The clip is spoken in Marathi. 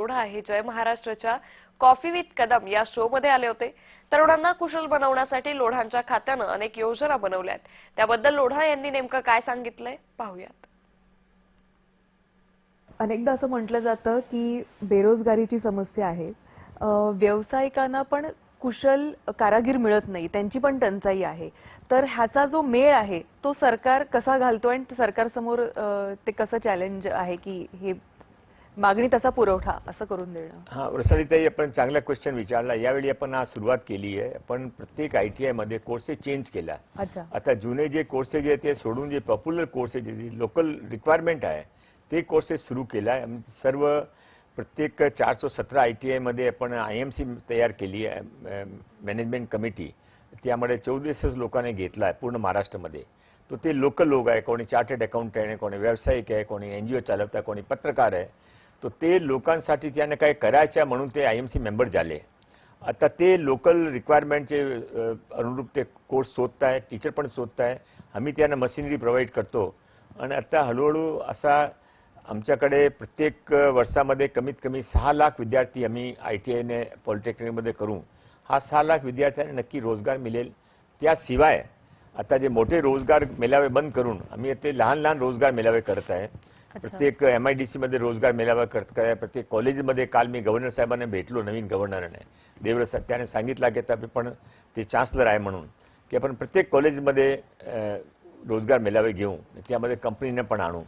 लोढा हे जय महाराष्ट्राच्या कॉफी विथ कदम या शो मध्ये आले होते। तरुणांना कुशल बनवण्यासाठी लोढांच्या खात्यानं अनेक योजना बनवल्यात। त्याबद्दल लोढा यांनी नेमकं काय सांगितलंय पाहूयात। अनेकदा असं म्हटलं जातं की बेरोजगारीची समस्या आहे, व्यावसायिकांना पण कुशल कारागीर मिळत नाही, त्यांची पण टंचाई आहे। तर ह्याचा जो मेळ आहे तो सरकार कसा घालतोय आणि सरकार समोर ते कसं चॅलेंज आहे की हे मागणी तसा पुरवठा असं करून देणं। हां, वृषालीताई, आपण चांगला क्वेश्चन विचारला। यावेळी आपण आज सुरुवात केली आहे। आपण प्रत्येक ITI मध्ये कोर्सेस चेंज केला। अच्छा, आता जुने जे कोर्सेस आहेत ते सोडून जे पॉप्युलर कोर्सेस जे लोकल रिक्वायरमेंट आहे ते कोर्सेस सुरू केला आहे। सर्व प्रत्येक 417 ITI मध्ये आपण IMC तयार केली आहे, मॅनेजमेंट कमिटी। त्यामध्ये 1400 लोकांनी घेतला आहे पूर्ण महाराष्ट्रामध्ये। तो ते लोकल लोक आहे, कोणी चार्टर्ड अकाउंटंट आहे, कोणी व्यावसायिक आहे, कोणी NGO चालवता, कोणी पत्रकार आहे। तो ते लोकांसाठी त्याने काय करायचं म्हणून ते IMC मेंबर झाले। आता ते लोकल रिक्वायरमेंटचे अनुरूप ते कोर्स शोधत आहे, टीचर पण शोधत आहे। आम्ही त्यांना मशिनरी प्रोव्हाइड करतो आणि आता हळूहळू असा आमच्याकडे प्रत्येक वर्षामध्ये कमीत कमी 6 लाख विद्यार्थी आम्ही ITI ने पॉलिटेक्निकमध्ये करू। हा 6 लाख विद्यार्थ्यांना नक्की रोजगार मिळेल। त्याशिवाय आता जे मोठे रोजगार मेळावे बंद करून आम्ही ते लहान लहान रोजगार मेळावे करत आहे। प्रत्येक MIDC मध्ये रोजगार मेळावा करत आहे। प्रत्येक कॉलेजमध्ये काल मी गव्हर्नर साहेबांना भेटलो, नवीन गव्हर्नरने देवव्रत साहेब। त्याने सांगितलं की आता पण ते चान्सलर आहे म्हणून की आपण प्रत्येक कॉलेजमध्ये रोजगार मेळावे घेऊ, त्यामध्ये कंपनीने पण आणू।